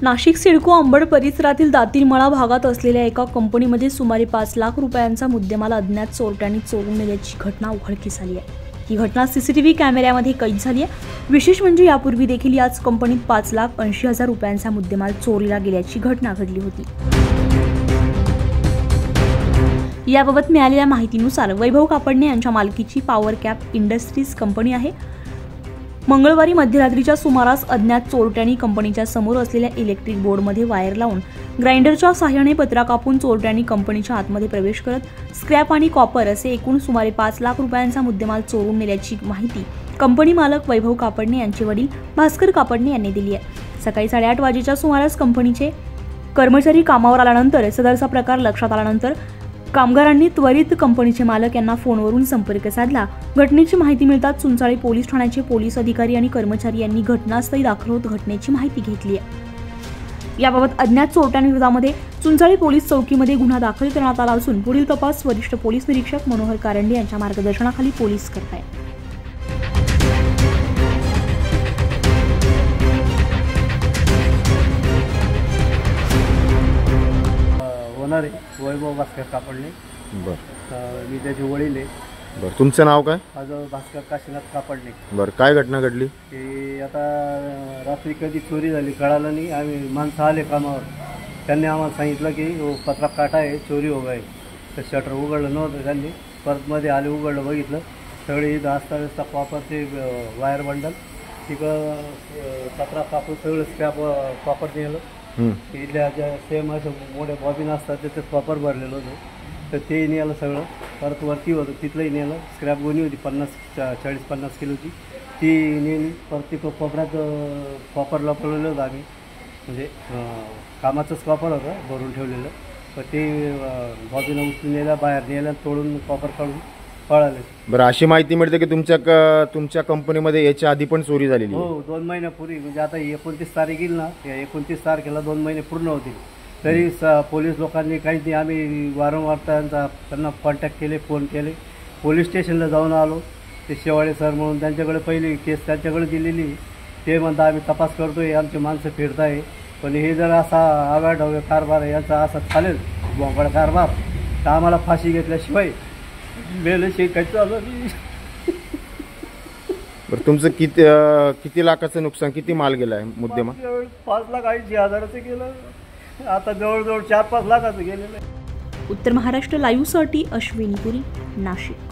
नाशिक सिडको अंबड परिसरातील दातीरमळा भागात असलेल्या एका कंपनीमध्ये सुमारे 5 लाख रुपयांचा मुद्देमाल अज्ञात चोरट्यांनी चोरून नेल्याची घटना उघडकीस आली आहे। ही घटना सीसीटीव्ही कॅमेऱ्यामध्ये कैद झाली आहे। विशेष म्हणजे यापूर्वी देखील याच कंपनीत 5,80,000 रुपयांचा मुद्देमाल चोरीला गेल्याची घटना घडली होती। याबाबत मिळालेल्या माहितीनुसार वैभव कापडणे यांच्या मालकीची पॉवर कॅप इंडस्ट्रीज कंपनी आहे। मंगळवारी मध्यरात्रीच्या सुमारास अज्ञात चोरट्यांनी कंपनीच्या समोर असलेल्या इलेक्ट्रिक बोर्डमध्ये वायर लावून ग्राइंडरच्या सहाय्याने पत्रा कापून चोरट्यांनी कंपनीच्या आतमध्ये प्रवेश करत स्क्रॅप आणि कॉपर असे एकूण सुमारे 5 लाख रुपयांचा मुद्देमाल चोरून नेल्याची माहिती कंपनी मालक वैभव कापडणे यांचे वडील भास्कर कापडणे यांनी दिली आहे। सकाळी 8:30 वाजेच्या सुमारास कंपनीचे कर्मचारी कामावर आल्यानंतर सदरचा प्रकार लक्षात आल्यानंतर कामगारांनी त्वरित कंपनीचे मालक यांना फोनवरून संपर्क साधला। घटनेची माहिती मिळताच चुंचाळे पोलीस ठाण्याचे पोलीस अधिकारी आणि कर्मचारी यांनी घटनास्थळी दाखल होत घटनेची माहिती घेतली आहे। याबाबत अज्ञात चोरट्यांविरोधामध्ये चुंचाळे पोलीस चौकीमध्ये गुन्हा दाखल करण्यात आला असून पुढील तपास वरिष्ठ पोलीस निरीक्षक मनोहर कारंडे यांच्या मार्गदर्शनाखाली पोलीस करत आहेत। वैभव भास्कर कापडणे। बरं, मी त्याचे वडील आहे। बरं, तुमचं नाव काय? माझं भास्कर काशीनाथ कापडणे। बरं, काय घटना घडली? की आता रात्री कधी चोरी झाली कळालं नाही। आम्ही माणसं आले कामावर, त्यांनी आम्हाला सांगितलं की पत्रा काटा आहे, चोरी हो गई। तर शटर उघडलं नव्हतं त्यांनी, परत मध्ये आले उघडलं, बघितलं सगळे इथं असता कॉपरचे वायर बंडल तिकडं पत्रा कापून सगळं स्क्रॅप कॉपर नेलं। इथल्या ज्या सेम असं मोठे बॉबिन असतात त्याच्यात कॉपर भरलेलं होतं, तर ते नेलं सगळं। परत वरती होतं तिथलंही नेलं, स्क्रॅप गोणी होती 40-50 किलोची, ती नेली। परत ती कोपऱ्यात कॉपर लपवलेलं होतं आम्ही, म्हणजे कामाचंच कॉपर होतं भरून ठेवलेलं, तर ते बॉबिन उचलून नेलं, बाहेर नेलं, तोडून कॉपर काढून पळाले। बरं, अशी माहिती मिळते की तुमच्या कंपनीमध्ये याच्या आधी पण चोरी झालेली? हो, 2 महिन्यापूर्वी, म्हणजे आता 29 तारीख येईल ना, 29 तारखेला 2 महिने पूर्ण होतील। तरी पोलीस लोकांनी काही नाही, आम्ही वारंवार त्यांना कॉन्टॅक्ट केले, फोन केले, पोलीस स्टेशनला जाऊन आलो। ते शेवाळे सर म्हणून त्यांच्याकडे पहिली केस त्यांच्याकडे दिलेली, ते म्हणता आम्ही तपास करतोय, आमची माणसं फिरताय। पण हे जर असा आवाढव्य कारभार आहे, याचा असा चालेल बोंबड कारभार, तर आम्हाला फाशी घेतल्याशिवाय वेळ शिकायचं आलं नाही। बरं, तुमचं किती लाखाचं नुकसान, किती माल गेला आहे मुद्देमाल? 5,80,000चं गेलं, आता जवळजवळ 4-5 लाखाचं गेलेलं आहे। उत्तर महाराष्ट्र लाईव्हसाठी अश्विनी पुरी, नाशिक।